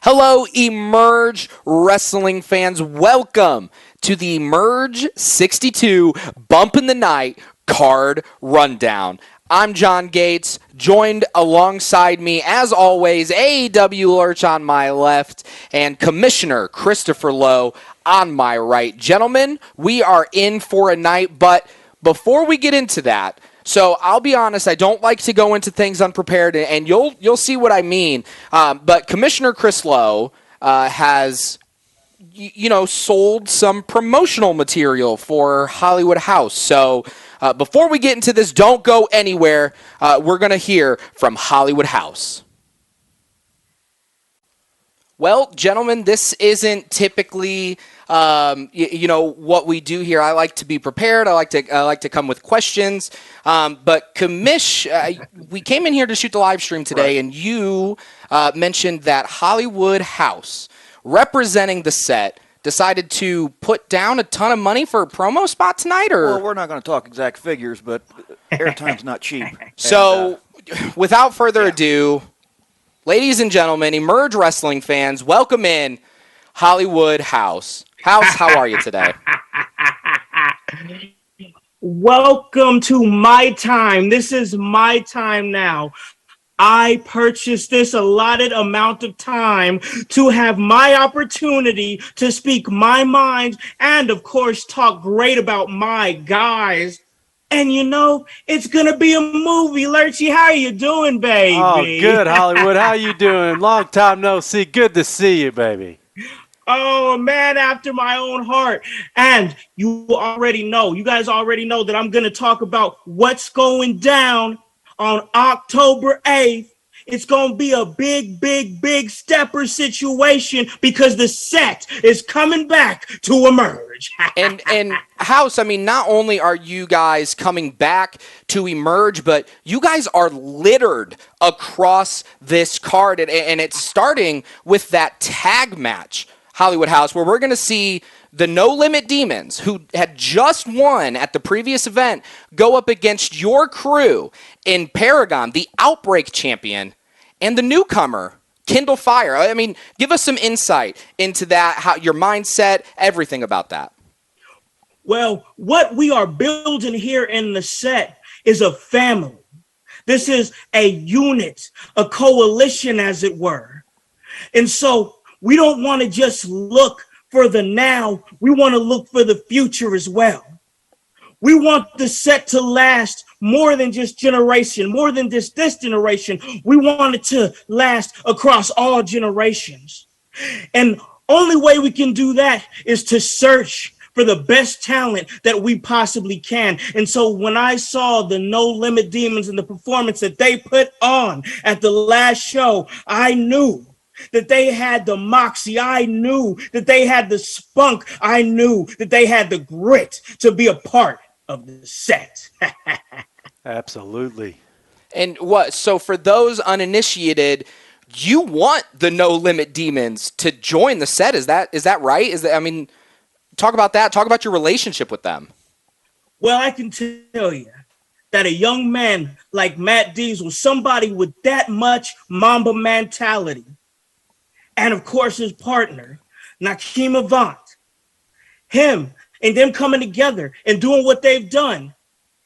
Hello, Emerge Wrestling fans. Welcome to the Emerge 62 Bump in the Night Card Rundown. I'm John Gates, joined alongside me, as always, AEW Lurch on my left and Commissioner Christopher Lowe on my right. Gentlemen, we are in for a night, but before we get into that, so I'll be honest, I don't like to go into things unprepared, and you'll see what I mean. But Commissioner Chris Lowe has, sold some promotional material for Hollywood House. So before we get into this, don't go anywhere. We're going to hear from Hollywood House. Well, gentlemen, this isn't typically, what we do here. I like to be prepared. I like to come with questions. But Commish, we came in here to shoot the live stream today, and you mentioned that Hollywood House, representing the set, decided to put down a ton of money for a promo spot tonight, or? Well, we're not going to talk exact figures, but airtime's not cheap. So, without further ado, ladies and gentlemen, Emerge Wrestling fans, welcome in Hollywood House. House, how are you today? Welcome to my time. This is my time now. I purchased this allotted amount of time to have my opportunity to speak my mind and, of course, talk great about my guys. And it's going to be a movie. Lurchy, how are you doing, baby? Oh, good, Hollywood. How you doing? Long time no see. Good to see you, baby. Oh, a man after my own heart. And you guys already know that I'm going to talk about what's going down on October 8th. It's going to be a big stepper situation because the set is coming back to Emerge. and House, not only are you guys coming back to Emerge, but you guys are littered across this card. And it's starting with that tag match, Hollywood House, where we're going to see the No Limit Demons, who had just won at the previous event, go up against your crew in Paragon, the Outbreak champion, and the newcomer, Kindle Fire. Give us some insight into that, how your mindset, everything about that. Well, what we are building here in the set is a family. This is a unit, a coalition, as it were. And so we don't want to just look for the now. We want to look for the future as well. We want the set to last more than just generation, more than just this generation. We want it to last across all generations. And only way we can do that is to search for the best talent that we possibly can. And so when I saw the No Limit Demons and the performance that they put on at the last show, I knew that they had the moxie. I knew that they had the spunk. I knew that they had the grit to be a part of the set. Absolutely. And so for those uninitiated, you want the No Limit Demons to join the set. Is that right? Talk about that. Talk about your relationship with them. Well, I can tell you that a young man like Matt Diesel, somebody with that much Mamba mentality, and of course his partner, Nakeem Avant, him and them coming together and doing what they've done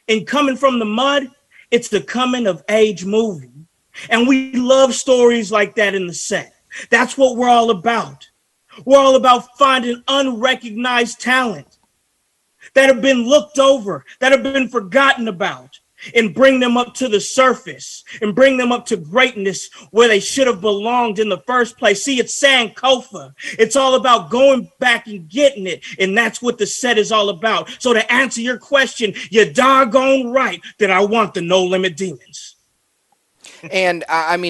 and coming from the mud, it's the coming of age movie. And we love stories like that in the set. That's what we're all about. We're all about finding unrecognized talent that have been looked over, that have been forgotten about, and bring them up to the surface and bring them up to greatness where they should have belonged in the first place. See, it's Sankofa. It's all about going back and getting it. And that's what the set is all about. So to answer your question, you're doggone right that I want the No Limit Demons. And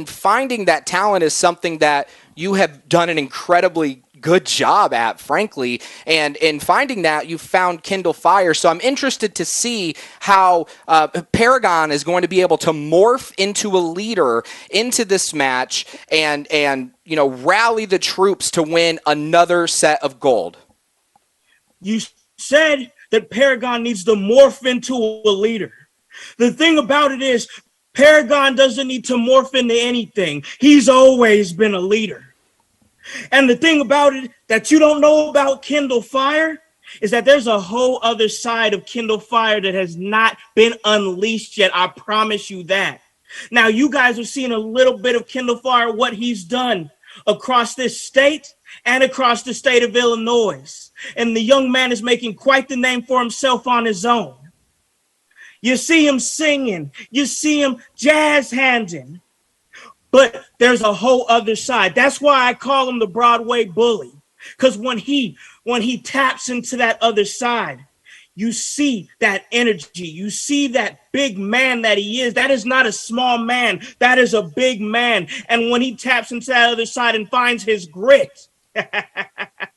finding that talent is something that you have done an incredibly good job at, frankly, and in finding that, you found Kindle Fire. So I'm interested to see how Paragon is going to be able to morph into a leader into this match and rally the troops to win another set of gold. You said that Paragon needs to morph into a leader. The thing about it is, Paragon doesn't need to morph into anything. He's always been a leader. And the thing about it that you don't know about Kindle Fire is that there's a whole other side of Kindle Fire that has not been unleashed yet. I promise you that. Now, you guys are seeing a little bit of Kindle Fire, what he's done across this state and across the state of Illinois. And the young man is making quite the name for himself on his own. You see him singing, you see him jazz handing, but there's a whole other side. That's why I call him the Broadway bully, because when he taps into that other side, you see that energy. You see that big man that he is. That is not a small man. That is a big man. And when he taps into that other side and finds his grit,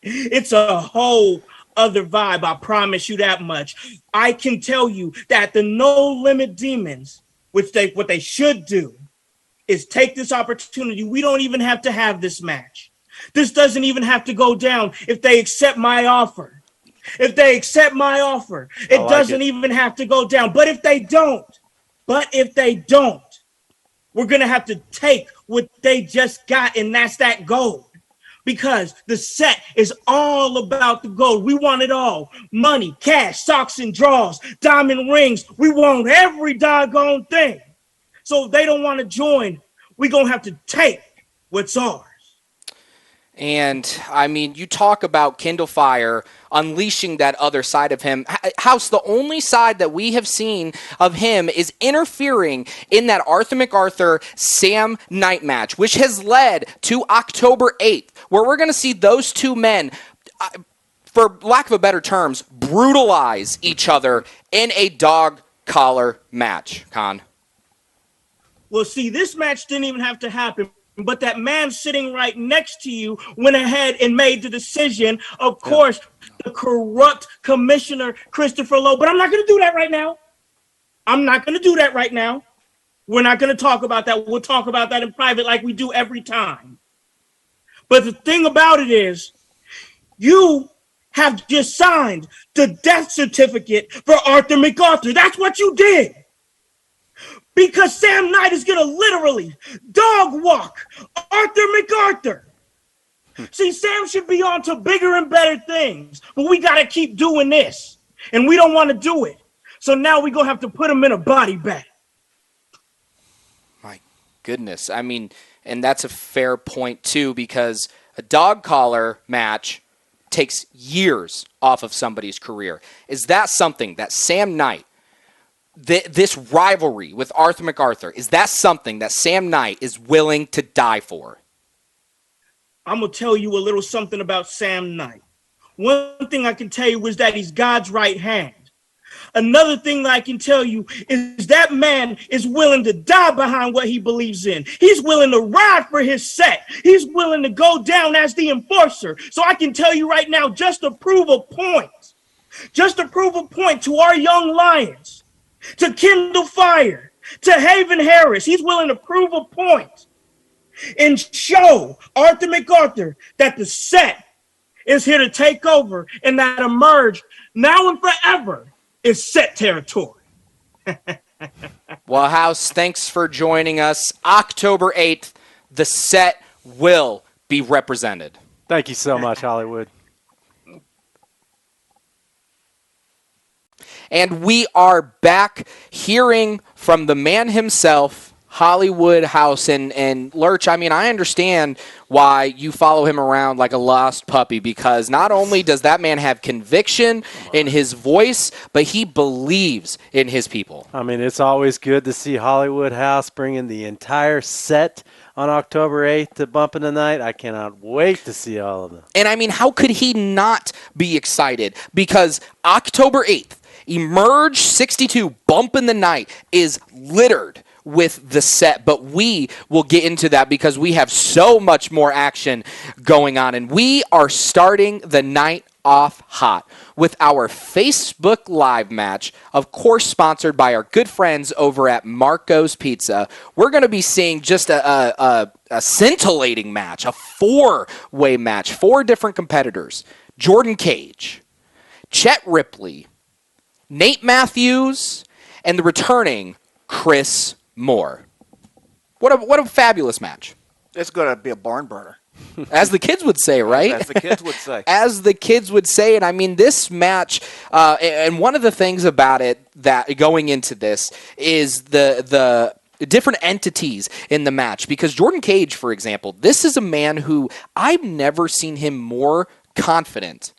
it's a whole other vibe. I promise you that much. I can tell you that the No Limit Demons, what they should do is take this opportunity. We don't even have to have this match. This doesn't even have to go down if they accept my offer. If they accept my offer, it doesn't even have to go down. But if they don't, we're going to have to take what they just got, and that's that gold. Because the set is all about the gold. We want it all. Money, cash, socks and draws, diamond rings. We want every doggone thing. So if they don't want to join, we're going to have to take what's ours. And, I mean, you talk about Kindle Fire unleashing that other side of him. House, the only side that we have seen of him is interfering in that Arthur MacArthur Sam Knight match, which has led to October 8th, where we're going to see those two men, for lack of a better terms, brutalize each other in a dog collar match, Con. Well, see, this match didn't even have to happen. But that man sitting right next to you went ahead and made the decision. Of course, the corrupt commissioner, Christopher Lowe. But I'm not going to do that right now. We're not going to talk about that. We'll talk about that in private like we do every time. But the thing about it is, you have just signed the death certificate for Arthur MacArthur. That's what you did. Because Sam Knight is going to literally dog walk Arthur MacArthur. See, Sam should be on to bigger and better things, but we got to keep doing this, and we don't want to do it. So now we're going to have to put him in a body bag. My goodness. I mean, and that's a fair point, too, because a dog collar match takes years off of somebody's career. Is that something that Sam Knight, this rivalry with Arthur MacArthur, is that something that Sam Knight is willing to die for? I'm going to tell you a little something about Sam Knight. One thing I can tell you is that he's God's right hand. Another thing that I can tell you is that man is willing to die behind what he believes in. He's willing to ride for his set. He's willing to go down as the enforcer. So I can tell you right now, just to prove a point to our young lions, to Kindle Fire, to Haven Harris. He's willing to prove a point and show Arthur MacArthur that the set is here to take over and that Emerge now and forever is set territory. Well, House, thanks for joining us. October 8th, the set will be represented. Thank you so much, Hollywood. And we are back hearing from the man himself, Hollywood House. And Lurch, I mean, I understand why you follow him around like a lost puppy, because not only does that man have conviction in his voice, but he believes in his people. I mean, it's always good to see Hollywood House bringing the entire set on October 8th to Bump in the Night. I cannot wait to see all of them. And I mean, how could he not be excited? Because October 8th, Emerge 62 Bump in the Night is littered with the set, but we will get into that because we have so much more action going on, and we are starting the night off hot with our Facebook Live match, of course sponsored by our good friends over at Marco's Pizza. We're going to be seeing just a scintillating match, a four-way match, four different competitors: Jordan Cage, Chet Ripley, Nate Matthews, and the returning Chris Moore. What a fabulous match. It's going to be a barn burner. As the kids would say, right? As the kids would say. As the kids would say. And I mean, this match, and one of the things about it that going into this is the different entities in the match. Because Jordan Cage, for example, this is a man who I've never seen him more confident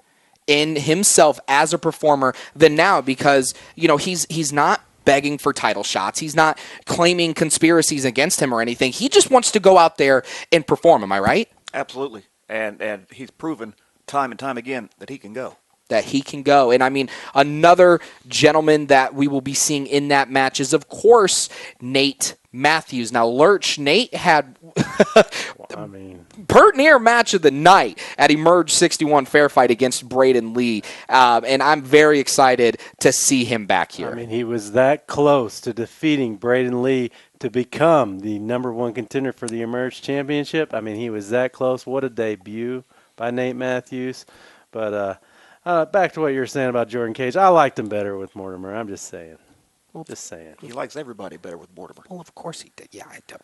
in himself as a performer than now, because, he's not begging for title shots. He's not claiming conspiracies against him or anything. He just wants to go out there and perform. Am I right? Absolutely. And he's proven time and time again that he can go. And I mean, another gentleman that we will be seeing in that match is, of course, Nate Matthews. Now, Lurch, Nate had pert near match of the night at Emerge 61 Fair Fight against Braden Lee, and I'm very excited to see him back here. I mean, he was that close to defeating Braden Lee to become the number one contender for the Emerge Championship. I mean, he was that close. What a debut by Nate Matthews. But back to what you were saying about Jordan Cage. I liked him better with Mortimer. I'm just saying. He likes everybody better with Mortimer. Well, of course he did. Yeah, I don't.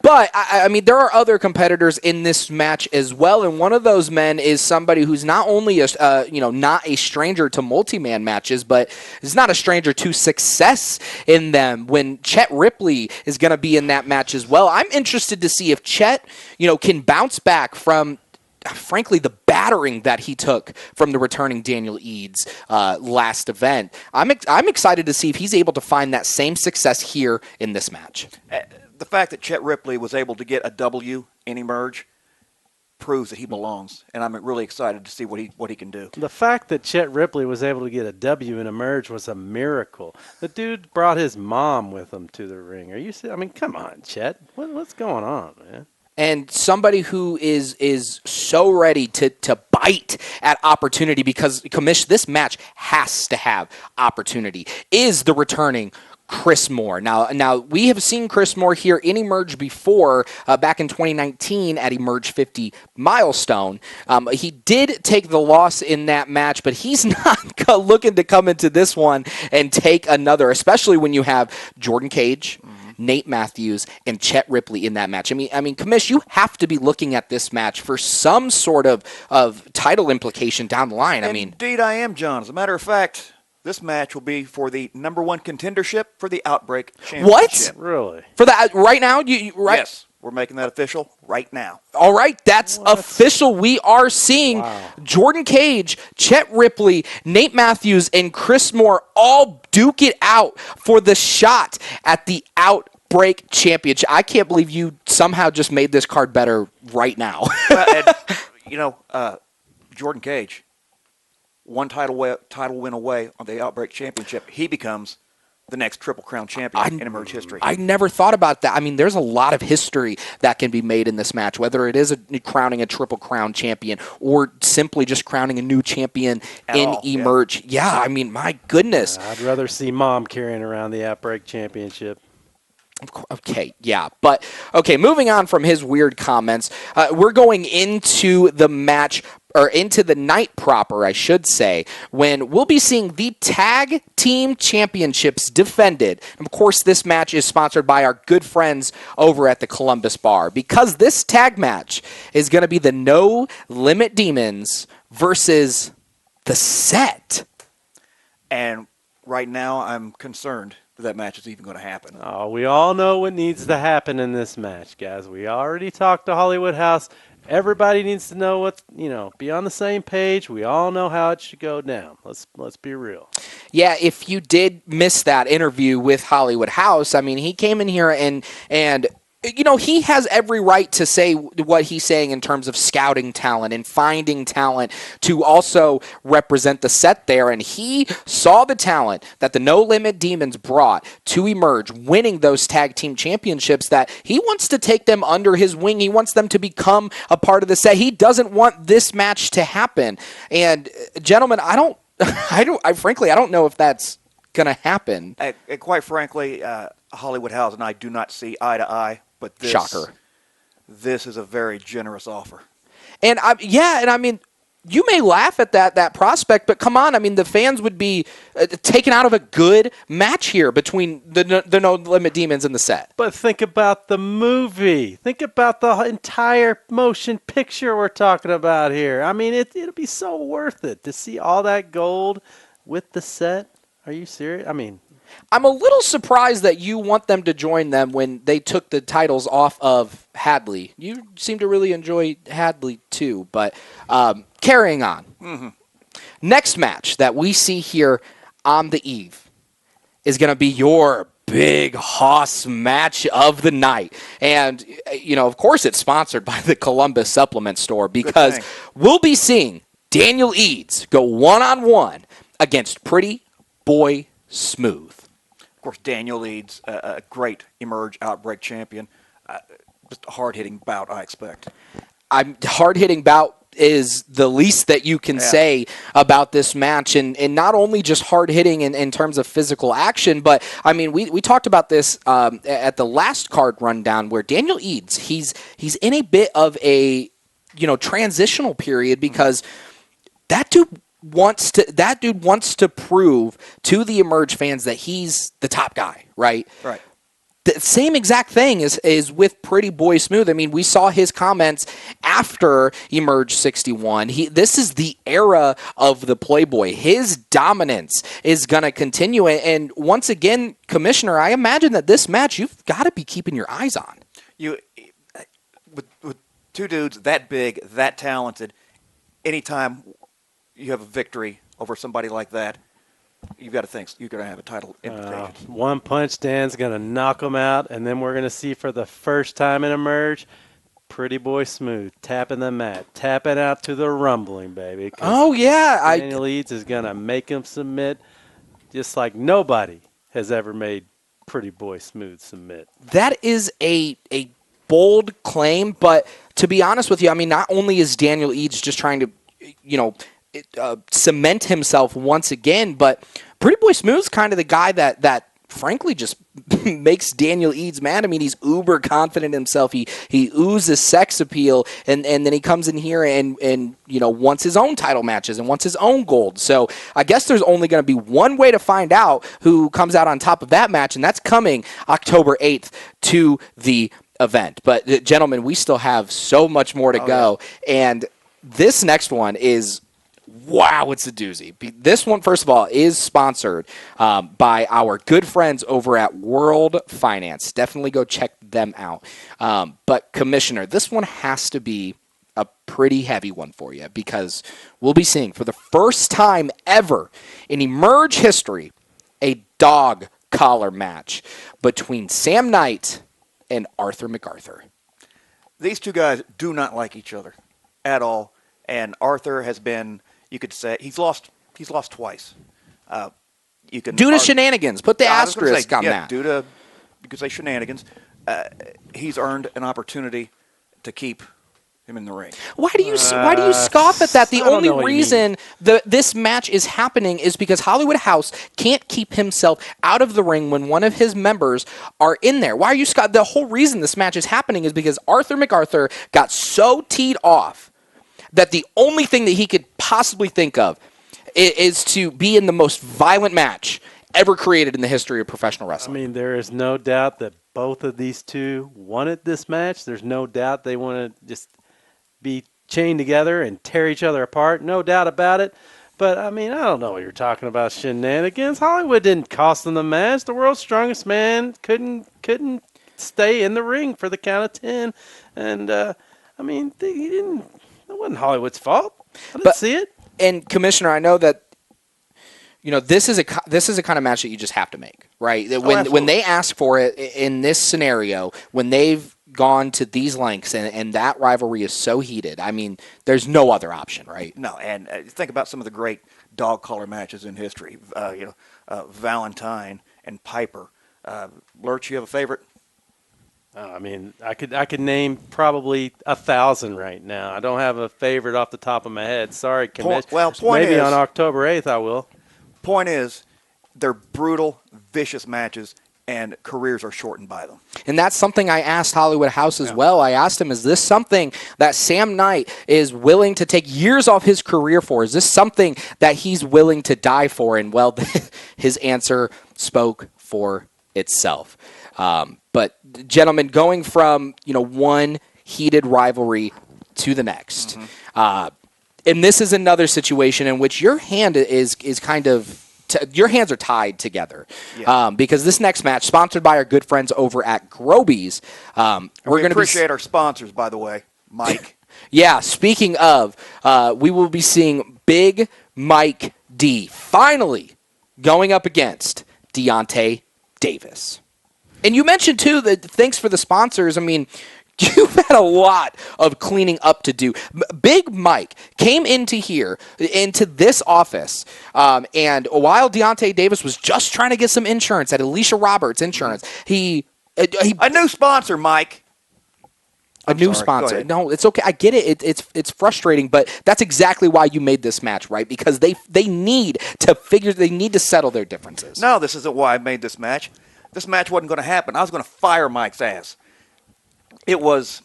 But, I mean, there are other competitors in this match as well, and one of those men is somebody who's not only not a stranger to multi-man matches, but is not a stranger to success in them. When Chet Ripley is going to be in that match as well, I'm interested to see if Chet, can bounce back from, frankly, the battering that he took from the returning Daniel Eads last event. I'm excited to see if he's able to find that same success here in this match. The fact that Chet Ripley was able to get a W in Emerge proves that he belongs, and I'm really excited to see what he can do. The fact that Chet Ripley was able to get a W in Emerge was a miracle. The dude brought his mom with him to the ring. Come on, Chet. What's going on, man? And somebody who is so ready to bite at opportunity, because Commish, this match has to have opportunity, is the returning Chris Moore. Now we have seen Chris Moore here in Emerge before, back in 2019 at Emerge 50 Milestone. He did take the loss in that match, but he's not looking to come into this one and take another, especially when you have Jordan Cage, Nate Matthews, and Chet Ripley in that match. I mean, Commish, you have to be looking at this match for some sort of title implication down the line. Indeed, I am, John. As a matter of fact, this match will be for the number one contendership for the Outbreak Championship. What? Really? For that right now? Right? Yes, we're making that official right now. All right, that's official. We are seeing Jordan Cage, Chet Ripley, Nate Matthews, and Chris Moore all duke it out for the shot at the Outbreak Championship. I can't believe you somehow just made this card better right now. Jordan Cage, one title win away on the Outbreak Championship. He becomes the next Triple Crown champion in Emerge history. I never thought about that. I mean, there's a lot of history that can be made in this match, whether it is crowning a Triple Crown champion or simply just crowning a new champion in Emerge. Yeah, I mean, my goodness. I'd rather see Mom carrying around the Outbreak Championship. Okay, yeah. But, okay, moving on from his weird comments, we're going into the match, or into the night proper, I should say, when we'll be seeing the Tag Team Championships defended. And of course, this match is sponsored by our good friends over at the Columbus Bar, because this tag match is going to be the No Limit Demons versus the Set. And right now, I'm concerned that match is even going to happen. Oh, we all know what needs to happen in this match, guys. We already talked to Hollywood House. Everybody needs to know be on the same page. We all know how it should go down. Let's be real. Yeah, if you did miss that interview with Hollywood House, I mean, he came in here and he has every right to say what he's saying in terms of scouting talent and finding talent to also represent the Set there. And he saw the talent that the No Limit Demons brought to Emerge, winning those tag team championships, that he wants to take them under his wing. He wants them to become a part of the Set. He doesn't want this match to happen. And gentlemen, frankly, I don't know if that's going to happen. And quite frankly, Hollywood House and I do not see eye to eye. But Shocker. This is a very generous offer. And I mean, you may laugh at that prospect, but come on. I mean, the fans would be taken out of a good match here between the No Limit Demons and the Set. But think about the movie. Think about the entire motion picture we're talking about here. I mean, it'll be so worth it to see all that gold with the Set. Are you serious? I mean, I'm a little surprised that you want them to join them when they took the titles off of Hadley. You seem to really enjoy Hadley too, but carrying on. Mm-hmm. Next match that we see here on the eve is going to be your big hoss match of the night. And, of course it's sponsored by the Columbus Supplement Store because we'll be seeing Daniel Eads go one-on-one against Pretty Boy Smooth. Of course, Daniel Eads, a great Emerge Outbreak champion. Just a hard-hitting bout, I expect. Hard-hitting bout is the least that you can say about this match, and not only just hard-hitting in terms of physical action, but, I mean, we talked about this at the last card rundown where Daniel Eads, he's in a bit of a, transitional period because that dude wants to prove to the Emerge fans that he's the top guy, right? Right. The same exact thing is with Pretty Boy Smooth. I mean, we saw his comments after Emerge 61. This is the era of the Playboy. His dominance is going to continue. And once again, Commissioner, I imagine that this match you've got to be keeping your eyes on. With two dudes that big, that talented, anytime you have a victory over somebody like that, you've got to think you're going to have a title implication. One punch, Dan's going to knock him out, and then we're going to see for the first time in Emerge, Pretty Boy Smooth tapping the mat, tapping out to the rumbling, baby. Oh, yeah. Daniel Eads is going to make him submit just like nobody has ever made Pretty Boy Smooth submit. That is a bold claim, but to be honest with you, I mean, not only is Daniel Eads just trying to, cement himself once again, but Pretty Boy Smooth's kind of the guy that frankly just makes Daniel Eads mad. I mean, he's uber confident in himself. He oozes sex appeal, and then he comes in here and wants his own title matches and wants his own gold. So I guess there's only going to be one way to find out who comes out on top of that match, and that's coming October 8th to the event. But gentlemen, we still have so much more to go, and this next one is, wow, it's a doozy. This one, first of all, is sponsored by our good friends over at World Finance. Definitely go check them out. But, Commissioner, this one has to be a pretty heavy one for you because we'll be seeing, for the first time ever in Emerge history, a dog collar match between Sam Knight and Arthur Macarthur. These two guys do not like each other at all. And Arthur has been, you could say, he's lost twice. Due to shenanigans. Put the asterisk on that. Due to, you could say, shenanigans. He's earned an opportunity to keep him in the ring. Why do you scoff at that? The only reason this match is happening is because Hollywood House can't keep himself out of the ring when one of his members are in there. Why are you scoff? The whole reason this match is happening is because Arthur Macarthur got so teed off that the only thing that he could possibly think of is to be in the most violent match ever created in the history of professional wrestling. I mean, there is no doubt that both of these two wanted this match. There's no doubt they want to just be chained together and tear each other apart. No doubt about it. But, I mean, I don't know what you're talking about, shenanigans. Hollywood didn't cost them the match. The world's strongest man couldn't stay in the ring for the count of 10. And, I mean, he didn't. That wasn't Hollywood's fault. I didn't see it. And Commissioner, I know that this is a kind of match that you just have to make, right? When they ask for it in this scenario, when they've gone to these lengths and that rivalry is so heated, I mean, there's no other option, right? No, and think about some of the great dog collar matches in history. Valentine and Piper. Lurch, you have a favorite? I mean, I could name probably 1,000 right now. I don't have a favorite off the top of my head. Sorry, Commissioner. Maybe on October 8th I will. Point is, they're brutal, vicious matches. and careers are shortened by them. And that's something I asked Hollywood House as well. I asked him, is this something that Sam Knight is willing to take years off his career for? Is this something that he's willing to die for? And, well, his answer spoke for itself. But, gentlemen, going from, one heated rivalry to the next, and this is another situation in which your hand is kind of your hands are tied together, because this next match, sponsored by our good friends over at Growby's, we appreciate our sponsors, by the way, Mike. Yeah, speaking of, we will be seeing Big Mike D finally going up against Deontay Davis. And you mentioned, too, that thanks for the sponsors. I mean, you've had a lot of cleaning up to do. Big Mike came into this office, and while Deontay Davis was just trying to get some insurance at Alisha Roberts Insurance, he a new sponsor, Mike. A new sponsor. No, it's okay. I get it. It's frustrating, but that's exactly why you made this match, right? Because they need to settle their differences. No, this isn't why I made this match. This match wasn't going to happen. I was going to fire Mike's ass. It was...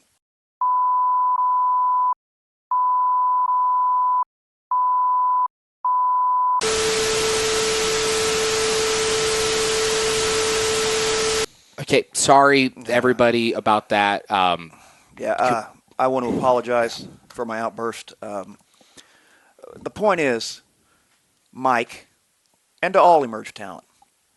Okay, sorry, everybody, about that. I want to apologize for my outburst. The point is, Mike, and to all Emerge talent,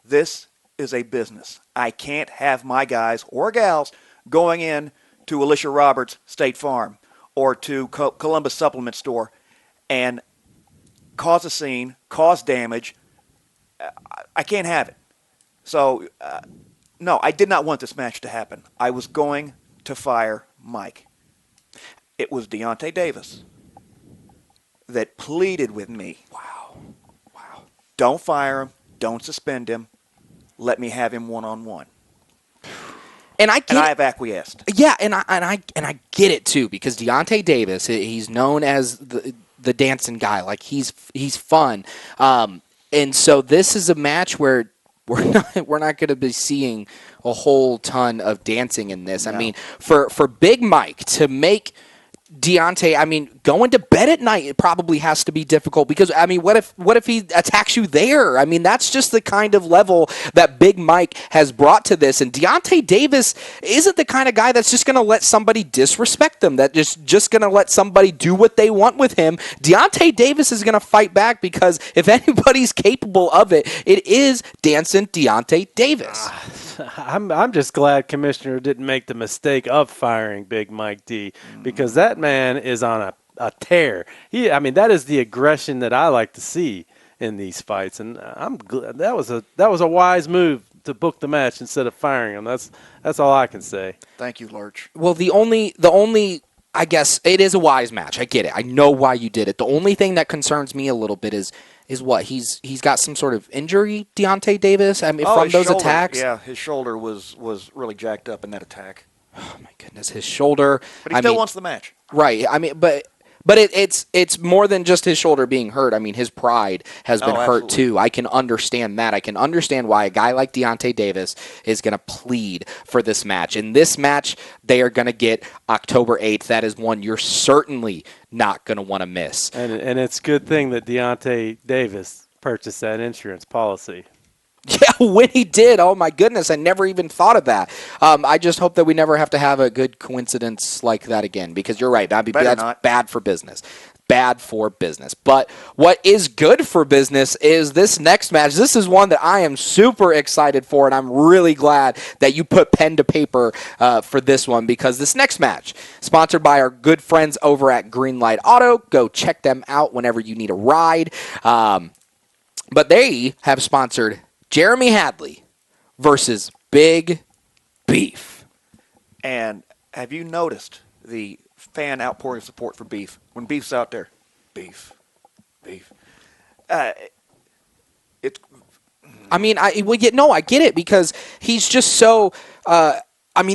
this is a business. I can't have my guys or gals going in to Alisha Roberts State Farm or to Columbus Supplement Store and cause a scene, cause damage. I can't have it. So, no, I did not want this match to happen. I was going to fire Mike. It was Deontay Davis that pleaded with me. Wow. Don't fire him. Don't suspend him. Let me have him one-on-one. And I have acquiesced. Yeah, and I get it too, because Deontay Davis, he's known as the dancing guy. Like, he's fun. And so this is a match where we're not going to be seeing a whole ton of dancing in this. No. I mean, for Big Mike to make Deontay, I mean, going to bed at night, it probably has to be difficult, because, I mean, what if he attacks you there? I mean, that's just the kind of level that Big Mike has brought to this. And Deontay Davis isn't the kind of guy that's just going to let somebody disrespect them, that just going to let somebody do what they want with him. Deontay Davis is going to fight back, because if anybody's capable of it, it is dancing Deontay Davis. I'm just glad Commissioner didn't make the mistake of firing Big Mike D, because that man is on a tear. That is the aggression that I like to see in these fights, and I'm glad that was a wise move to book the match instead of firing him. That's all I can say. Thank you, Lurch. Well, the only I guess it is a wise match. I get it. I know why you did it. The only thing that concerns me a little bit is what he's got some sort of injury, Deontay Davis. I mean, from those shoulder, attacks. Yeah, his shoulder was really jacked up in that attack. Oh my goodness, his shoulder. But he still wants the match, right? I mean, but it's more than just his shoulder being hurt. I mean, his pride has been hurt too. I can understand that. I can understand why a guy like Deontay Davis is going to plead for this match. In this match, they are going to get October 8th. That is one you're certainly not going to want to miss. And it's a good thing that Deontay Davis purchased that insurance policy. Yeah, when he did, oh my goodness, I never even thought of that. I just hope that we never have to have a good coincidence like that again, because you're right, that's bad for business. Bad for business. But what is good for business is this next match. This is one that I am super excited for, and I'm really glad that you put pen to paper for this one, because this next match, sponsored by our good friends over at Greenlight Auto. Go check them out whenever you need a ride. But they have sponsored Jeremy Hadley versus Big Beef. And have you noticed the fan outpouring of support for Beef? When Beef's out there, Beef. It's. I mean, I get it, because he's just so.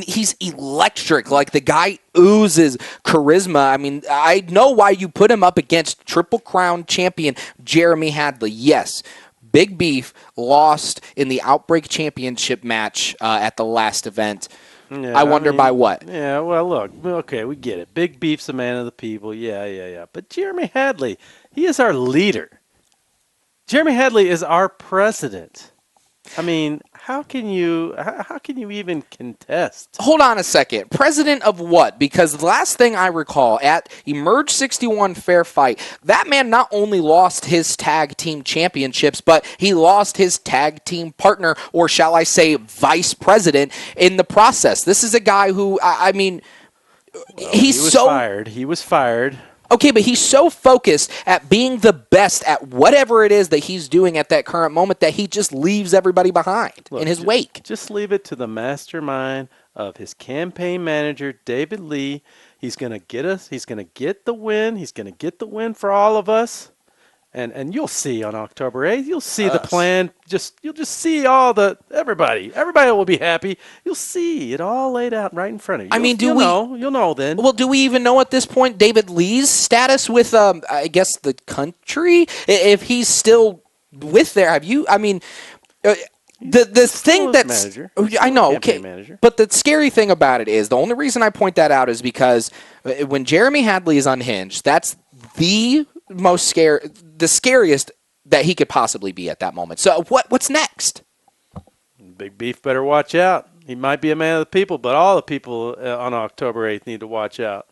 He's electric. Like, the guy oozes charisma. I mean, I know why you put him up against Triple Crown champion Jeremy Hadley. Yes. Big Beef lost in the Outbreak Championship match at the last event. Yeah, I wonder by what. Yeah, well, look, okay, we get it. Big Beef's a man of the people. Yeah. But Jeremy Hadley, he is our leader. Jeremy Hadley is our president. I mean, how can you even contest? Hold on a second. President of what? Because the last thing I recall at Emerge 61 Fair Fight, that man not only lost his tag team championships, but he lost his tag team partner, or shall I say vice president, in the process. This is a guy who, I mean, He was fired. Okay, but he's so focused at being the best at whatever it is that he's doing at that current moment that he just leaves everybody behind in his wake. Just leave it to the mastermind of his campaign manager, David Lee. He's going to get us. He's going to get the win. He's going to get the win for all of us. And you'll see on October 8th, you'll see the plan. You'll just see everybody. Everybody will be happy. You'll see it all laid out right in front of you. You'll know then. Well, do we even know at this point David Lee's status with, I guess, the country? If he's still with there, have you? I mean, the thing that's manager. I know, okay, manager. but the scary thing about it is the only reason I point that out is because when Jeremy Hadley is unhinged, that's the scariest that he could possibly be at that moment. So what's next? Big Beef better watch out. He might be a man of the people, but all the people on October 8th need to watch out.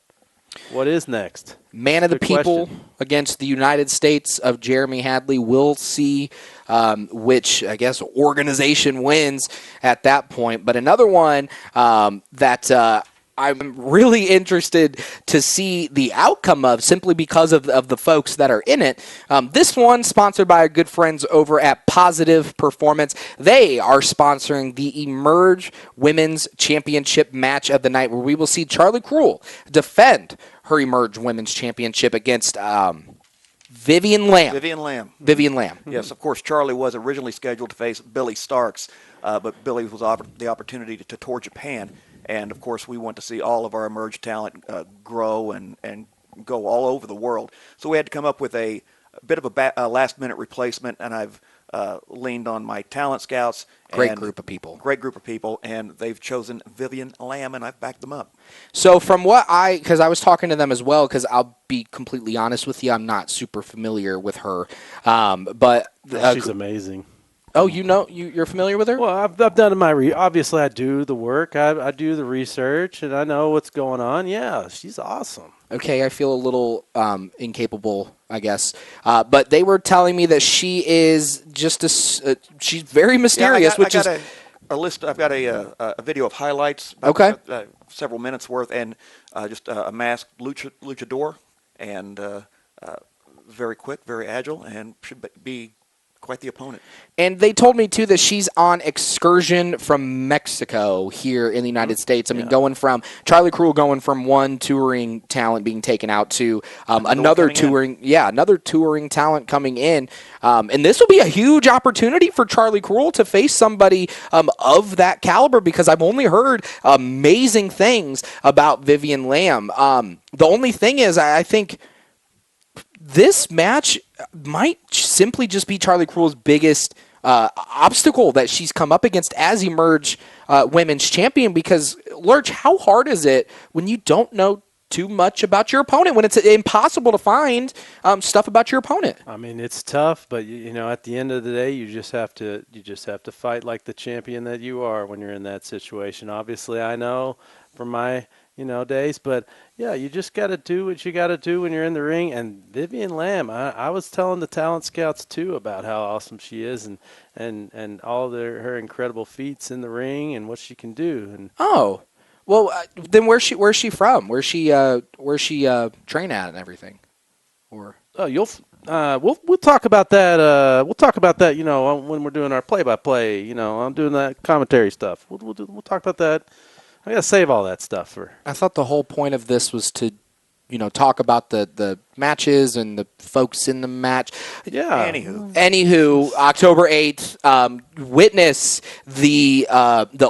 What is next? Man of the people against the United States of Jeremy Hadley. We'll see which, I guess, organization wins at that point. But another one that I'm really interested to see the outcome of, simply because of the folks that are in it. This one sponsored by our good friends over at Positive Performance. They are sponsoring the Emerge Women's Championship match of the night, where we will see Charlie Cruel defend her Emerge Women's Championship against Vivian Lamb. Vivian Lamb. Yes, of course, Charlie was originally scheduled to face Billy Starks, but Billy was offered the opportunity to tour Japan. And, of course, we want to see all of our Emerge talent grow and go all over the world. So we had to come up with a bit of a last-minute replacement, and I've leaned on my talent scouts. Great group of people. And they've chosen Vivian Lamb, and I've backed them up. So from because I was talking to them as well, because I'll be completely honest with you, I'm not super familiar with her. But she's amazing. Oh, you're familiar with her? Well, I've done obviously I do the work, I do the research, and I know what's going on. Yeah, she's awesome. Okay, I feel a little incapable, I guess. But they were telling me that she is just she's very mysterious. I've got a video of highlights. Several minutes worth, and just a masked luchador, and very quick, very agile, and should be quite the opponent. And they told me, too, that she's on excursion from Mexico here in the United States. I mean, going from Charlie Cruel going from one touring talent being taken out to another touring talent coming in. And this will be a huge opportunity for Charlie Cruel to face somebody of that caliber, because I've only heard amazing things about Vivian Lamb. The only thing is, I think this match might simply just be Charlie Cruel's biggest obstacle that she's come up against as Emerge Women's Champion, because, Lurch, how hard is it when you don't know too much about your opponent, when it's impossible to find stuff about your opponent? I mean, it's tough, but at the end of the day, you just have to fight like the champion that you are when you're in that situation. Obviously, I know from my days, but yeah, you just got to do what you got to do when you're in the ring. And Vivian Lamb, I was telling the talent scouts too about how awesome she is, and all of her incredible feats in the ring and what she can do. And then where's she from? Where's she train at and everything? Or we'll talk about that. We'll talk about that. When we're doing our play-by-play. I'm doing that commentary stuff. We'll talk about that. I gotta save all that stuff for. I thought the whole point of this was to talk about the matches and the folks in the match. Yeah. Anywho, October 8th, witness the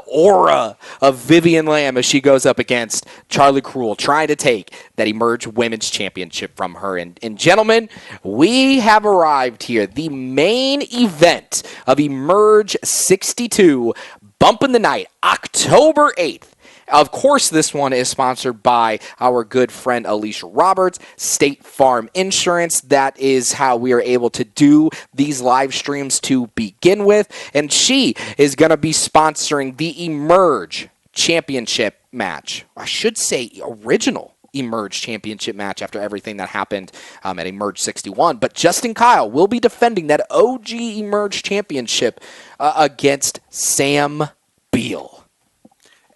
aura of Vivian Lamb as she goes up against Charlie Cruel, trying to take that Emerge Women's Championship from her. And gentlemen, we have arrived here. The main event of Emerge 62, Bump in the Night, October 8th. Of course, this one is sponsored by our good friend Alisha Roberts, State Farm Insurance. That is how we are able to do these live streams to begin with. And she is going to be sponsoring the Emerge Championship match. I should say original Emerge Championship match after everything that happened at Emerge 61. But Justin Kyle will be defending that OG Emerge Championship against Sam Beal.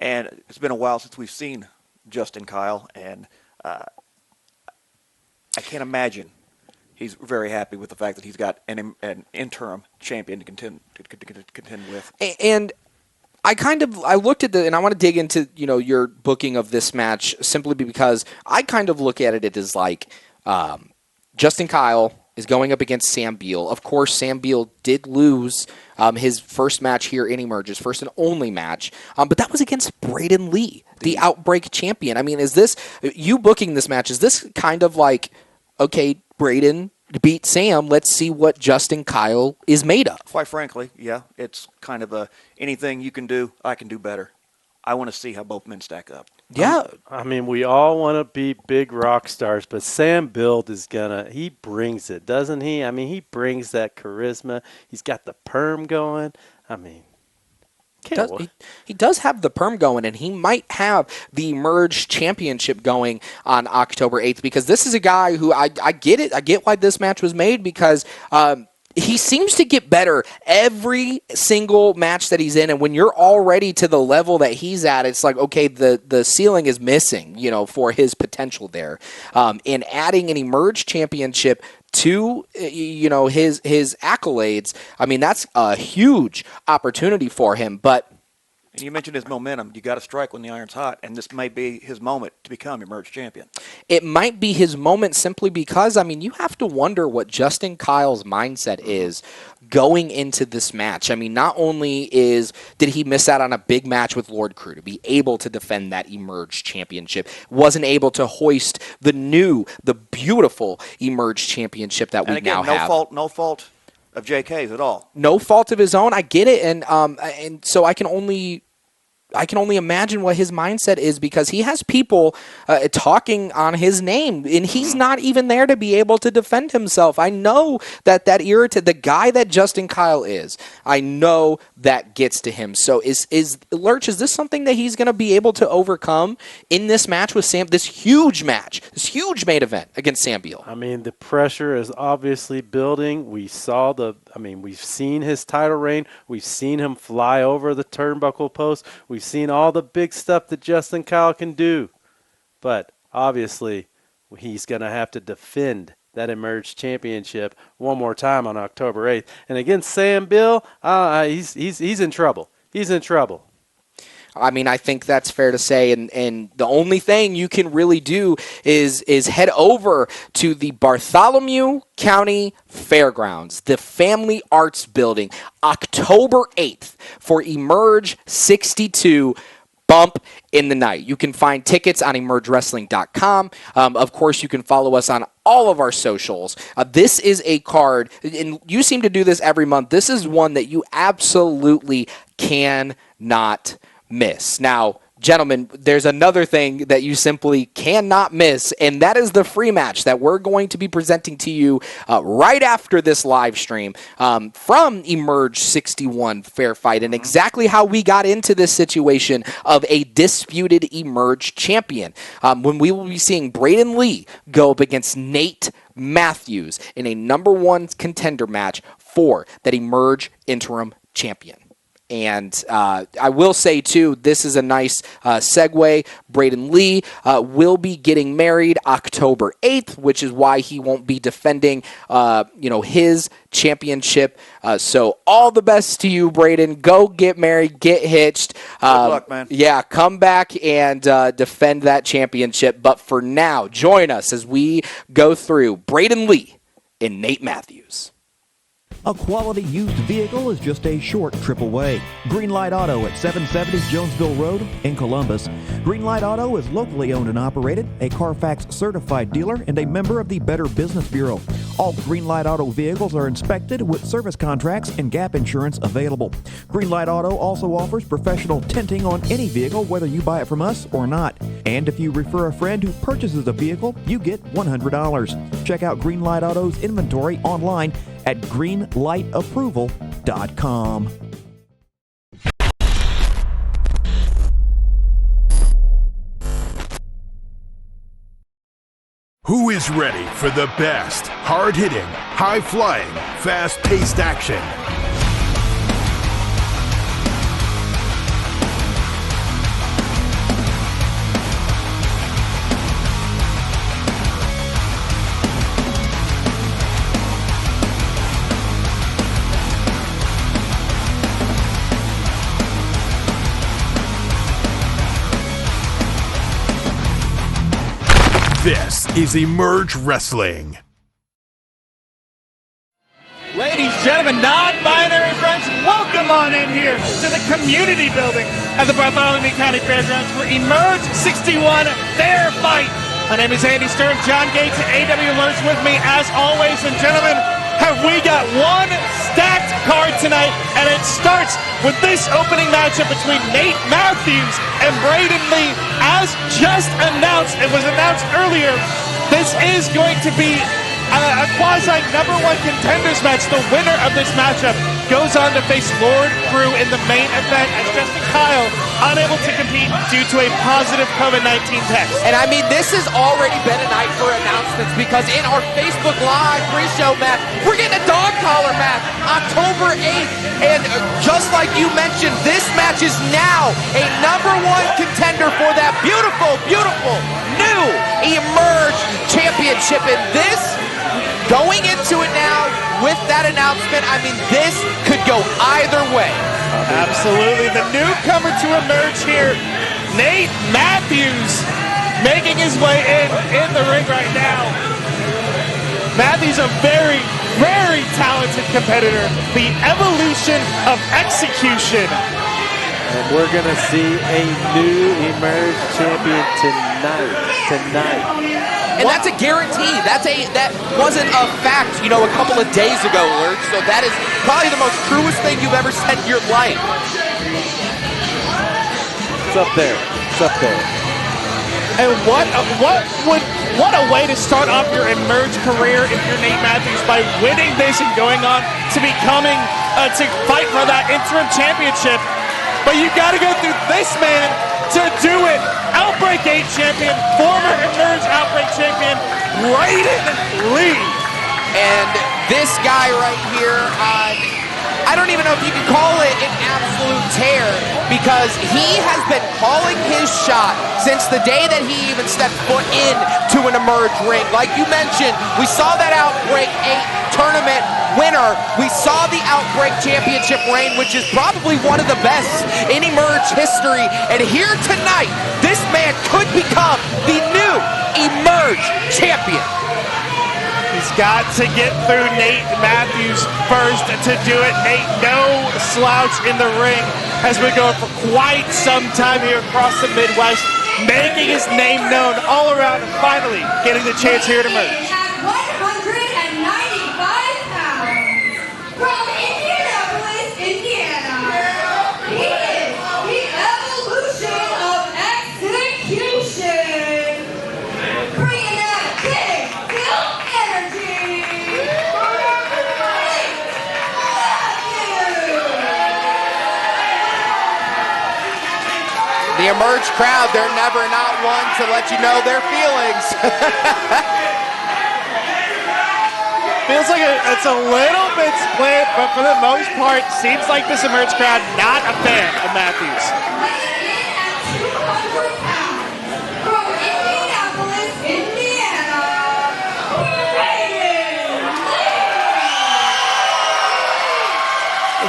And it's been a while since we've seen Justin Kyle, and I can't imagine he's very happy with the fact that he's got an interim champion to contend with. And I looked at and I want to dig into your booking of this match simply because I kind of look at it as like Justin Kyle is going up against Sam Beal. Of course, Sam Beal did lose his first match here in Emerge, his first and only match, but that was against Braden Lee, the Outbreak champion. I mean, is this, you booking this match, is this kind of like, okay, Braden beat Sam, let's see what Justin Kyle is made of? Quite frankly, yeah, it's kind of anything you can do, I can do better. I want to see how both men stack up. Yeah. I mean, we all want to be big rock stars, but Sam Bill he brings it, doesn't he? I mean, he brings that charisma. He's got the perm going. I mean, he does have the perm going, and he might have the Emerge Championship going on October 8th, because this is a guy who I get it. I get why this match was made, because he seems to get better every single match that he's in, and when you're already to the level that he's at, it's like, okay, the ceiling is missing, for his potential there. And adding an Emerge Championship to his accolades, I mean, that's a huge opportunity for him. But and you mentioned his momentum. You got to strike when the iron's hot, and this may be his moment to become Emerge champion. It might be his moment simply because, I mean, you have to wonder what Justin Kyle's mindset is going into this match. I mean, not only did he miss out on a big match with Lord Crew to be able to defend that Emerge championship, wasn't able to hoist the beautiful Emerge championship that we now have. No fault of JK's at all. No fault of his own. I get it, and so I can only imagine what his mindset is, because he has people talking on his name, and he's not even there to be able to defend himself. I know that the guy that Justin Kyle is, I know that gets to him. So is Lurch, is this something that he's going to be able to overcome in this match with Sam, this huge match, this huge main event against Sam Beal? I mean, the pressure is obviously building. We've seen his title reign. We've seen him fly over the turnbuckle post. We've seen all the big stuff that Justin Kyle can do. But obviously, he's going to have to defend that Emerge Championship one more time on October 8th. And against Sam Bill, he's in trouble. He's in trouble. I mean, I think that's fair to say, and the only thing you can really do is head over to the Bartholomew County Fairgrounds, the Family Arts Building, October 8th for Emerge 62 Bump in the Night. You can find tickets on emergewrestling.com. Of course, you can follow us on all of our socials. This is a card, and you seem to do this every month. This is one that you absolutely cannot miss. Now, gentlemen, there's another thing that you simply cannot miss, and that is the free match that we're going to be presenting to you right after this live stream from Emerge 61 Fair Fight, and exactly how we got into this situation of a disputed Emerge champion, when we will be seeing Braden Lee go up against Nate Matthews in a number one contender match for that Emerge interim champion. And I will say, too, this is a nice segue. Braden Lee will be getting married October 8th, which is why he won't be defending, his championship. So all the best to you, Braden. Go get married, get hitched. Good luck, man. Yeah, come back and defend that championship. But for now, join us as we go through Braden Lee and Nate Matthews. A quality used vehicle is just a short trip away. Greenlight Auto at 770 Jonesville Road in Columbus. Greenlight Auto is locally owned and operated, a Carfax certified dealer, and a member of the Better Business Bureau. All Greenlight Auto vehicles are inspected with service contracts and gap insurance available. Greenlight Auto also offers professional tinting on any vehicle, whether you buy it from us or not. And if you refer a friend who purchases a vehicle, you get $100. Check out Greenlight Auto's inventory online at greenlightapproval.com. Who is ready for the best, hard-hitting, high-flying, fast-paced action? This is Emerge Wrestling. Ladies, gentlemen, non-binary friends, welcome on in here to the community building at the Bartholomew County Fairgrounds for Emerge 61 Fair Fight. My name is Andy Sturm, John Gates, and AW Alerts with me as always. And gentlemen, have we got one stacked card tonight, and it starts with this opening matchup between Nate Matthews and Braden Lee. As just announced, it was announced earlier, this is going to be a quasi number one contenders match. The winner of this matchup goes on to face Lord Crew in the main event, as Justin Kyle unable to compete due to a positive COVID-19 test. And I mean, this has already been a night for announcements, because in our Facebook Live pre-show match, we're getting a dog collar match October 8th. And just like you mentioned, this match is now a number one contender for that beautiful, beautiful new Emerge Championship. And this, going into it now with that announcement, I mean, this could go either way. Absolutely. The newcomer to Emerge here, Nate Matthews, making his way in the ring right now. Matthews, a very, very talented competitor. The evolution of execution. And we're going to see a new Emerge champion tonight. And that's a guarantee. That wasn't a fact, a couple of days ago, Lurch. So that is probably the most truest thing you've ever said in your life. It's up there. And what a way to start off your Emerge career if you're Nate Matthews, by winning this and going on to becoming to fight for that interim championship. But you got to go through this man to do it. Outbreak 8 champion, former Emerge Outbreak champion, Braden Lee. And this guy right here, I don't even know if you can call it an absolute tear, because he has been calling his shot since the day that he even stepped foot into an Emerge ring. Like you mentioned, we saw that Outbreak 8 tournament winner. We saw the Outbreak Championship reign, which is probably one of the best in Emerge history. And here tonight, this man could become the new Emerge champion. He's got to get through Nate Matthews first to do it. Nate, no slouch in the ring, has been going for quite some time here across the Midwest, making his name known all around, and finally getting the chance here to Emerge. At 195 pounds, from Indianapolis, Indiana, he is the evolution of execution, bringing that big, built energy. The Emerge crowd, they're never not one to let you know their feelings. Feels like it's a little bit split, but for the most part, seems like this Emerge crowd not a fan of Matthews. Weighing in at 200 pounds, from Indianapolis, Indiana, Braden Lee.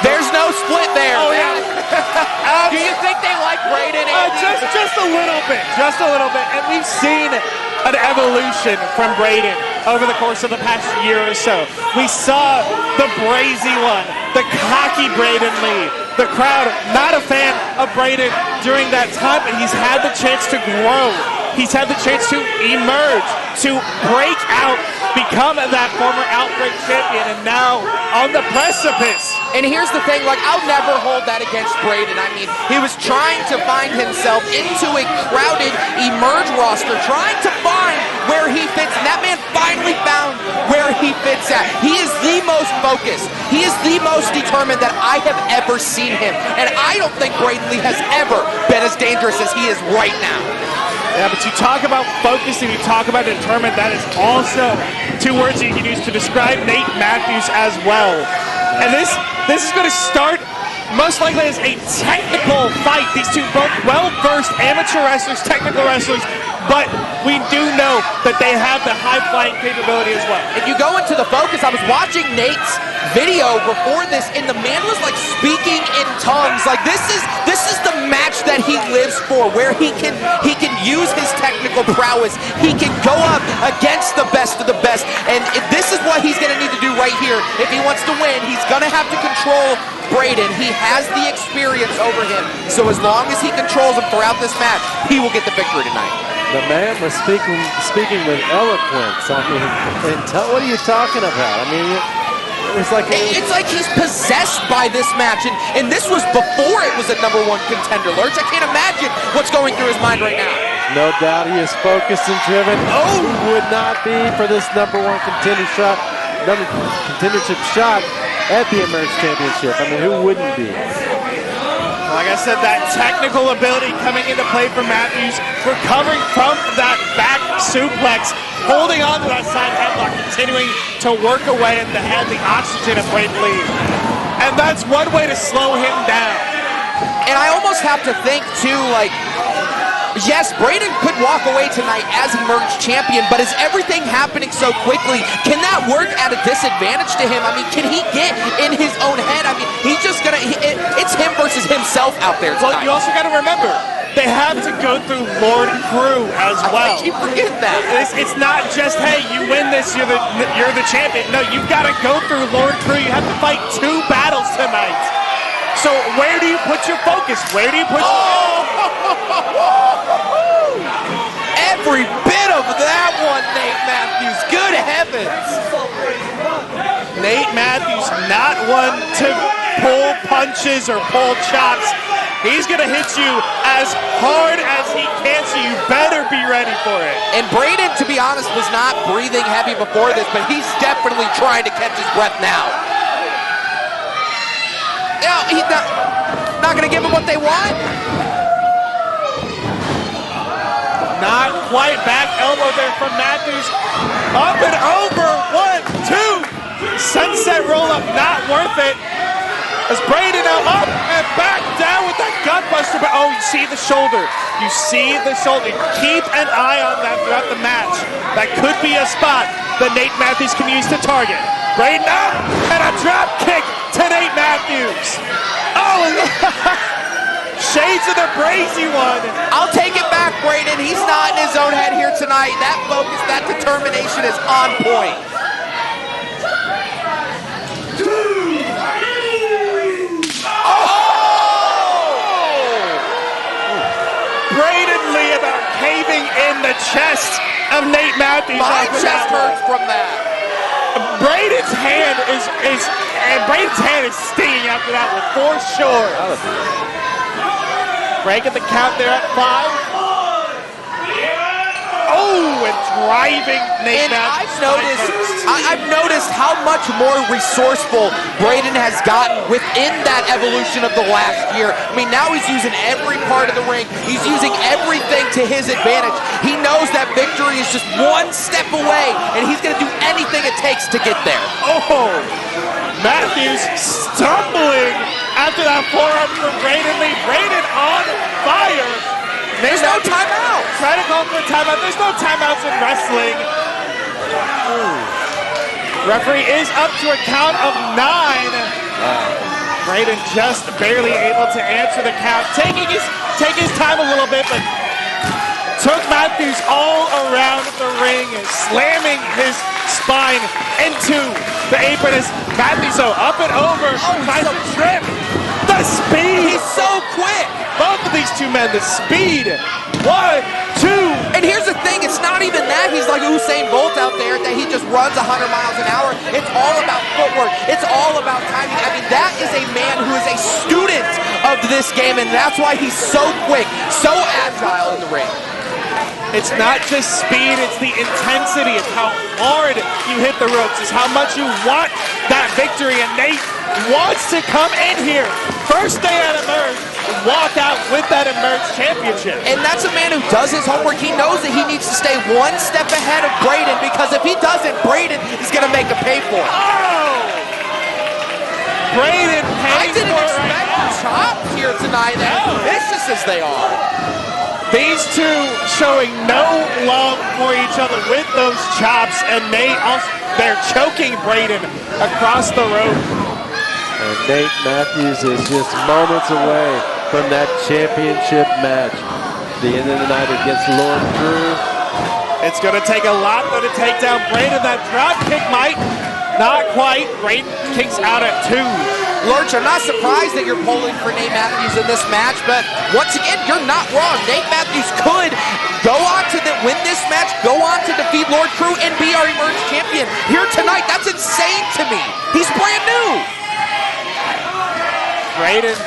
There's no split there. Oh, yeah. Do you think they like Braden? Just a little bit. Just a little bit. And we've seen an evolution from Braden over the course of the past year or so. We saw the brazy one, the cocky Braden Lee. The crowd not a fan of Braden during that time, but he's had the chance to grow. He's had the chance to emerge, to break out, become that former Outbreak champion, and now on the precipice. And here's the thing, like, I'll never hold that against Braden. I mean, he was trying to find himself into a crowded Emerge roster, trying to find where he fits, and that man finally found where he fits at. He is the most focused. He is the most determined that I have ever seen him. And I don't think Braden Lee has ever been as dangerous as he is right now. Yeah, but you talk about focused and you talk about determined, that is also two words you can use to describe Nate Matthews as well. And this is going to start most likely as a technical fight. These two both well-versed amateur wrestlers, technical wrestlers, but we do know that they have the high-flying capability as well. If you go into the focus, I was watching Nate's video before this, and the man was like speaking in tongues. Like this is the match that he lives for, where he can use his technical prowess. He can go up against the best of the best, and this is what he's going to need to do right here if he wants to win. He's going to have to control Braden. He has the experience over him, so as long as he controls him throughout this match, he will get the victory tonight. The man was speaking with eloquence. I mean, what are you talking about? I mean, it's like he's possessed by this match, and this was before it was a #1 contender. Lurch, I can't imagine what's going through his mind right now. No doubt he is focused and driven. Oh, who would not be for this #1 contendership shot at the Emerge Championship? I mean, who wouldn't be? Like I said, that technical ability coming into play for Matthews, recovering from that back suplex, holding on to that side headlock, continuing to work away at the head, the oxygen of Braden Lee. And that's one way to slow him down. And I almost have to think, too, like, yes, Braden could walk away tonight as Emerge champion, but is everything happening so quickly? Can that work at a disadvantage to him? I mean, can he get in his own head? I mean, he's just gonna, it's him versus himself out there tonight. Well, you also got to remember, they have to go through Lord Crew as well. I keep forgetting that. It's not just, hey, you win this, you're the champion. No, you've got to go through Lord Crew. You have to fight 2 battles tonight. So where do you put your focus? Where do you put Every bit of that one, Nate Matthews. Good heavens. Nate Matthews, not one to pull punches or pull chops. He's going to hit you as hard as he can, so you better be ready for it. And Braden, to be honest, was not breathing heavy before this, but he's definitely trying to catch his breath now. No, he's not going to give them what they want. Not quite. Back elbow there from Matthews. Up and over. 1, 2. Sunset roll up. Not worth it. As Braden now up and back down with that gutbuster. But oh, you see the shoulder. You see the shoulder. Keep an eye on that throughout the match. That could be a spot that Nate Matthews can use to target. Braden up and a drop kick to Nate Matthews. Oh, shades of the brazy one. I'll take it back, Braden. He's not in his own head here tonight. That focus, that determination is on point. Braden Lee about caving in the chest of Nate Matthews. My chest hurts from that. Braden's hand is stinging after that one, for sure. Breaking the count there at 5. Oh, Oh, and driving Nate And Matthews. I've noticed how much more resourceful Braden has gotten within that evolution of the last year. I mean, now he's using every part of the ring. He's using everything to his advantage. He knows that victory is just one step away, and he's going to do anything it takes to get there. Oh, Matthews stumbling after that forearm from Braden Lee. Braden on fire. There's no timeout. Try to call for a timeout. There's no timeouts in wrestling. Referee is up to a count of 9. Braden just barely able to answer the count. Taking his time a little bit, but took Matthews all around the ring, slamming his spine into the apron as Matthews up and over. Finds a trip. The speed. He's so quick. Both of these two men, the speed. 1, 2. And here's the thing, it's not even that he's like Usain Bolt out there, that he just runs 100 miles an hour. It's all about footwork. It's all about timing. I mean, that is a man who is a student of this game, and that's why he's so quick, so agile in the ring. It's not just speed, it's the intensity. It's how hard you hit the ropes. It's how much you want that victory. And Nate wants to come in here. First day at Emerge, walk out with that Emerge championship. And that's a man who does his homework. He knows that he needs to stay one step ahead of Braden, because if he doesn't, Braden is going to make a pay for it. Oh! Braden I pays didn't for it expect right now. chops here tonight, as vicious as they are. These two showing no love for each other with those chops, and Nate also, they're choking Braden across the rope. And Nate Matthews is just moments away from that championship match. The end of the night against Lord Drew. It's going to take a lot, though, to take down Braden. That drop kick might, not quite. Braden kicks out at 2. Lurch, I'm not surprised that you're pulling for Nate Matthews in this match, but once again, you're not wrong. Nate Matthews could go on to win this match, go on to defeat Lord Crew, and be our Emerge champion here tonight. That's insane to me. He's brand new. Braden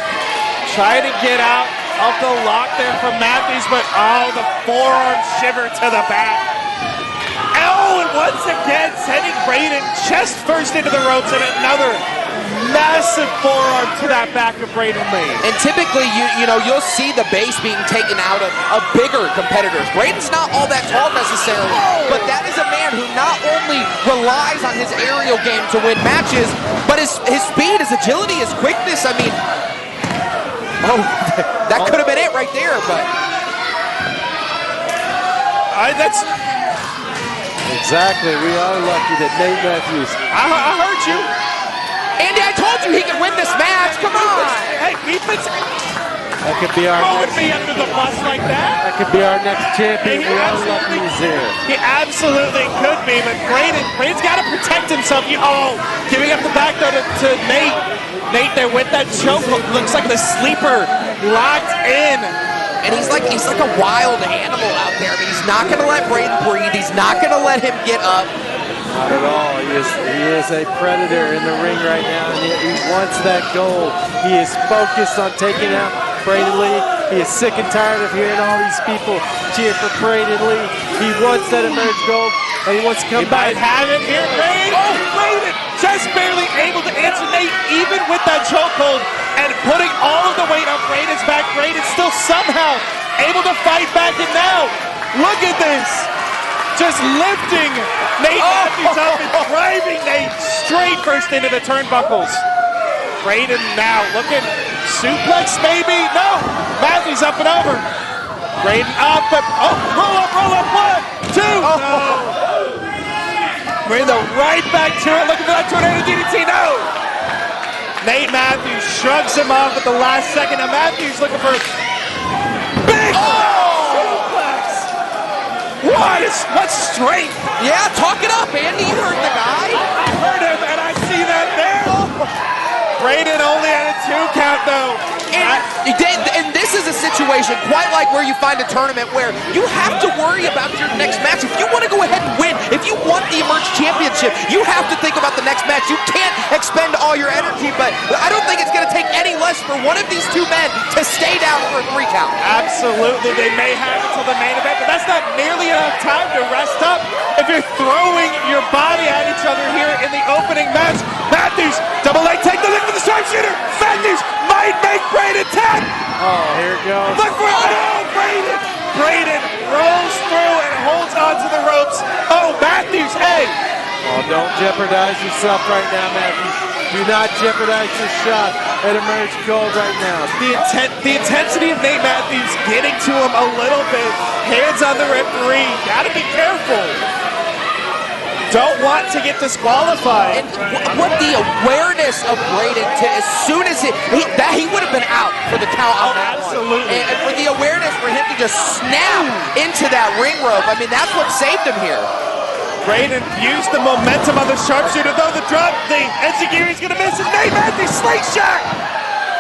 trying to get out of the lock there from Matthews, but the forearm shiver to the back. Oh, and once again, sending Braden chest first into the ropes, and another massive forearm to that back of Braden Lee. And typically, you'll see the base being taken out of bigger competitors. Braden's not all that tall necessarily, but that is a man who not only relies on his aerial game to win matches, but his speed, his agility, his quickness. I mean, that could have been it right there, but that's exactly. We are lucky that Nate Matthews. I heard you. Andy, I told you he could win this match. Come on. Hey, That could be our throwing next, me under the bus like that. that could be our next champion. He We are lucky he's here. He absolutely could be, but Braden's got to protect himself. Giving up the back though to Nate. Nate there with that choke hook. Looks like the sleeper locked in. And he's like a wild animal out there. I mean, he's not going to let Braden breathe. He's not going to let him get up. Not at all. He is a predator in the ring right now, and he wants that gold. He is focused on taking out Braden Lee. He is sick and tired of hearing all these people cheer for Braden Lee. He wants that Emerge gold, and he wants to come back. Might have it here, Braden. Oh, Braden just barely able to answer Nate, even with that chokehold, and putting all of the weight on Braden's back. Braden still somehow able to fight back, and now look at this. Just lifting Nate Matthews up and driving Nate straight first into the turnbuckles. Braden now looking suplex maybe? No! Matthews up and over. Braden up, but roll up, 1, 2. No. Braden right back to it, looking for that tornado DDT. No! Nate Matthews shrugs him off at the last second. Now Matthews looking for big suplex. What strength! Yeah, talk it up, Andy. You heard the guy. I heard him, and I see that there. Braden only had a 2 count, though. And this is a situation quite like where you find a tournament where you have to worry about your next match. If you want to go ahead and win, if you want want the Emerge Championship. You have to think about the next match. You can't expend all your energy, but I don't think it's going to take any less for one of these two men to stay down for a 3 count. Absolutely, they may have until the main event, but that's not nearly enough time to rest up if you're throwing your body at each other here in the opening match. Matthews, double leg take the look for the sharpshooter. Matthews might make Braden tap. Oh, here it goes. Look for it. Oh, Braden. Braden rolls through and holds onto the ropes. Oh, Matthews, hey. Oh, don't jeopardize yourself right now, Matthews. Do not jeopardize your shot at Emerge Gold right now. The intensity of Nate Matthews getting to him a little bit. Hands on the referee. Gotta be careful. Don't want to get disqualified. And what the awareness of Braden to as soon as he would have been out for the count on that absolutely. one. And for the awareness for him to just snap into that ring rope, I mean, that's what saved him here. Braden used the momentum on the sharpshooter, though the Enziguri's gonna miss it. Nate Matthews slingshot.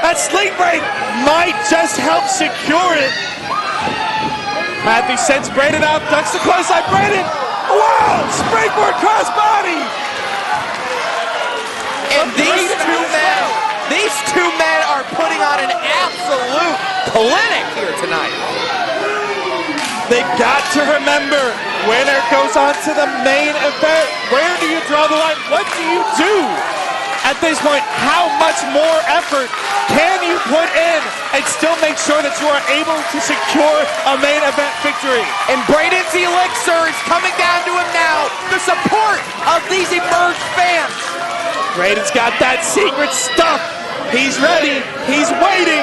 That sling break might just help secure it. Matthews sends Braden out, ducks the clothesline. Braden. Wow! Springboard crossbody! And these two men are putting on an absolute clinic here tonight. They've got to remember, winner goes on to the main event. Where do you draw the line? What do you do? At this point, how much more effort can you put in and still make sure that you are able to secure a main event victory? And Braden's elixir is coming down to him now. The support of these Emerge fans. Braden's got that secret stuff. He's ready. He's waiting.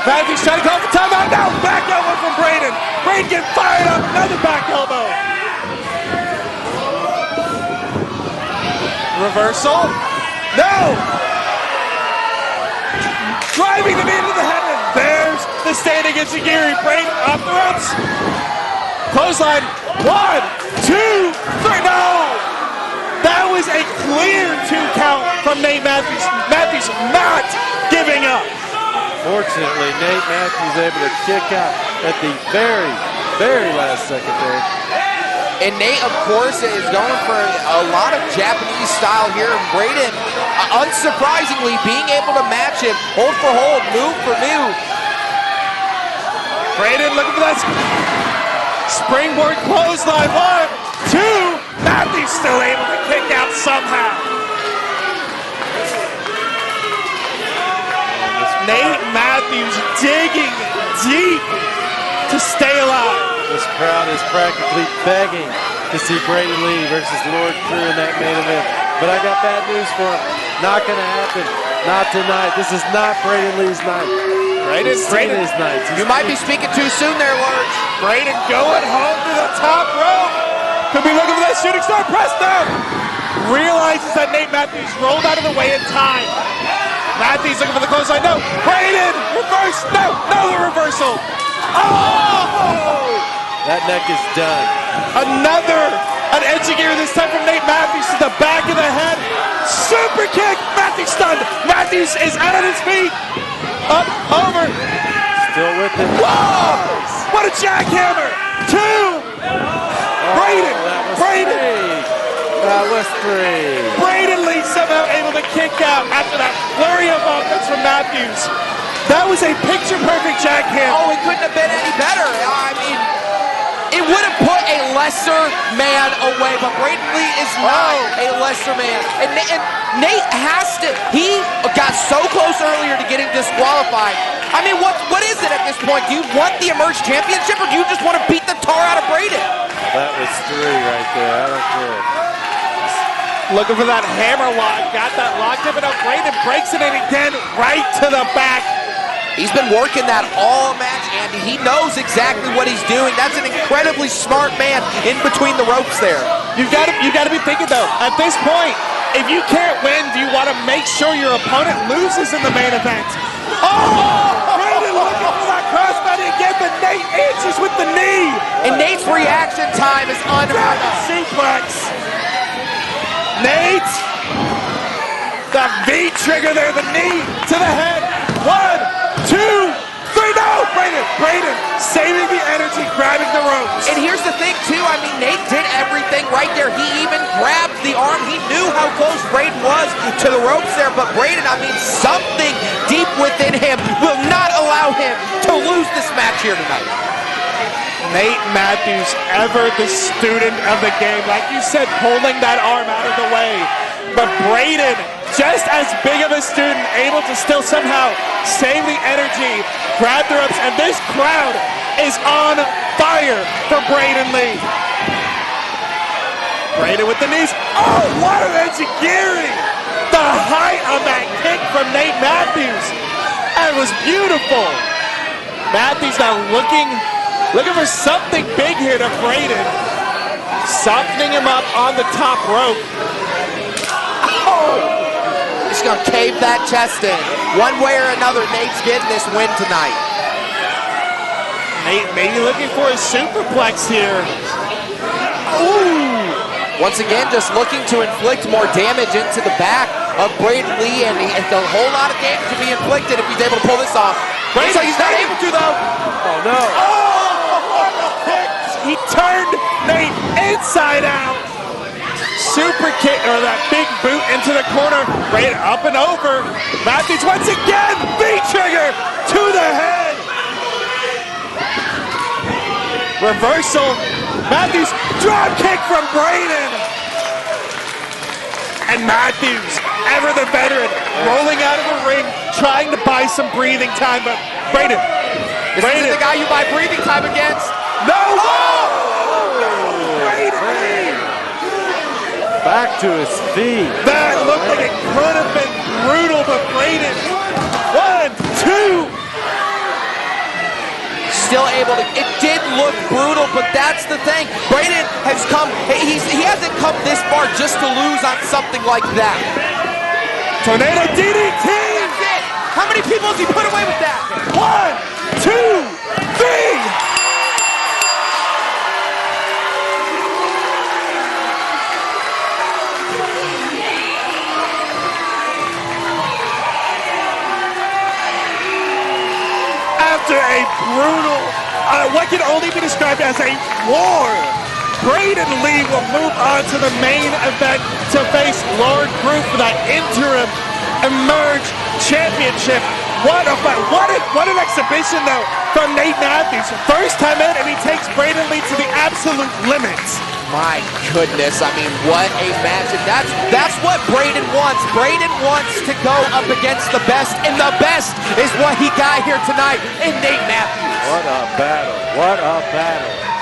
Matthews trying to call for timeout. Now back elbow from Braden. Braden getting fired up. Another back elbow. Reversal. No! Driving the knee into the head, and there's the standing Enziguri. Braden off the ropes. Clothesline. 1, 2, 3. No! That was a clear 2 count from Nate Matthews. Matthews not giving up. Fortunately, Nate Matthews able to kick out at the very, very last second there. And Nate, of course, is going for a lot of Japanese style here. And Braden, unsurprisingly, being able to match him hold for hold, move for move. Braden looking for that springboard clothesline. 1, 2. Matthews still able to kick out somehow. Nate Matthews digging deep to stay alive. This crowd is practically begging to see Braden Lee versus Lord Crew in that main event. But I got bad news for him. Not going to happen. Not tonight. This is not Braden Lee's night. Braden's night. You might be speaking too soon there, Lurch. Braden going home to the top rope. Could be looking for that shooting star press down. Realizes that Nate Matthews rolled out of the way in time. Matthews looking for the clothesline. No. Braden reverse. No. No, the reversal. Oh! That neck is done. An Enziguri this time from Nate Matthews to the back of the head. Super kick. Matthews stunned. Matthews is out on his feet. Up, over. Still with it. Whoa! What a jackhammer. 2. Braden. That was 3. Braden Lee somehow able to kick out after that flurry of offense from Matthews. That was a picture-perfect jackhammer. Oh, it couldn't have been any better. I mean, it would have put a lesser man away, but Braden Lee is not a lesser man. And Nate has to, he got so close earlier to getting disqualified. I mean, what is it at this point? Do you want the Emerge Championship, or do you just want to beat the tar out of Braden? That was 3 right there. I don't care. Looking for that hammer lock. Got that locked up, and now Braden breaks it in again, right to the back. He's been working that all match, Andy. He knows exactly what he's doing. That's an incredibly smart man in between the ropes there. You got to be thinking, though, at this point, if you can't win, do you want to make sure your opponent loses in the main event? Oh! Braden looking for that crossbody again, but Nate answers with the knee. And Nate's reaction time is unheard of. Suplex. Nate. The V trigger there, the knee to the head. 1, 2, 3, no! Braden saving the energy grabbing the ropes. And here's the thing, too. I mean, Nate did everything right there. He even grabbed the arm. He knew how close Braden was to the ropes there. But Braden, I mean, something deep within him will not allow him to lose this match here tonight. Nate Matthews, ever the student of the game. Like you said, pulling that arm out of the way. But Braden, just as big of a student, able to still somehow save the energy, grab the ropes, and this crowd is on fire for Braden Lee. Braden with the knees. Oh, what an enzuigiri! The height of that kick from Nate Matthews. That was beautiful. Matthews now looking for something big here to Braden. Softening him up on the top rope. He's going to cave that chest in. One way or another, Nate's getting this win tonight. Nate maybe looking for a superplex here. Ooh! Once again, just looking to inflict more damage into the back of Braden Lee, and a whole lot of damage to be inflicted if he's able to pull this off. Looks like he's not able to, though. Oh, no. He turned Nate inside out. Super kick, or that big boot into the corner. Braden up and over. Matthews once again, V-trigger to the head. Reversal. Matthews, drop kick from Braden. And Matthews, ever the veteran, rolling out of the ring, trying to buy some breathing time. But Braden. This isn't the guy you buy breathing time against. No! Back to his feet. That looked like it could have been brutal, but Braden, 1, 2. Still able to, it did look brutal, but that's the thing. Braden has come, he hasn't come this far just to lose on something like that. Tornado DDT! That's it. How many people has he put away with that? 1, 2, 3. After a brutal, what can only be described as a war, Braden Lee will move on to the main event to face Lord Group for that interim Emerge Championship. What an exhibition, though, from Nate Matthews. First time in, and he takes Braden Lee to the absolute limits. My goodness, I mean, what a match. And that's what Braden wants. Braden wants to go up against the best, and the best is what he got here tonight in Nate Matthews. What a battle. What a battle.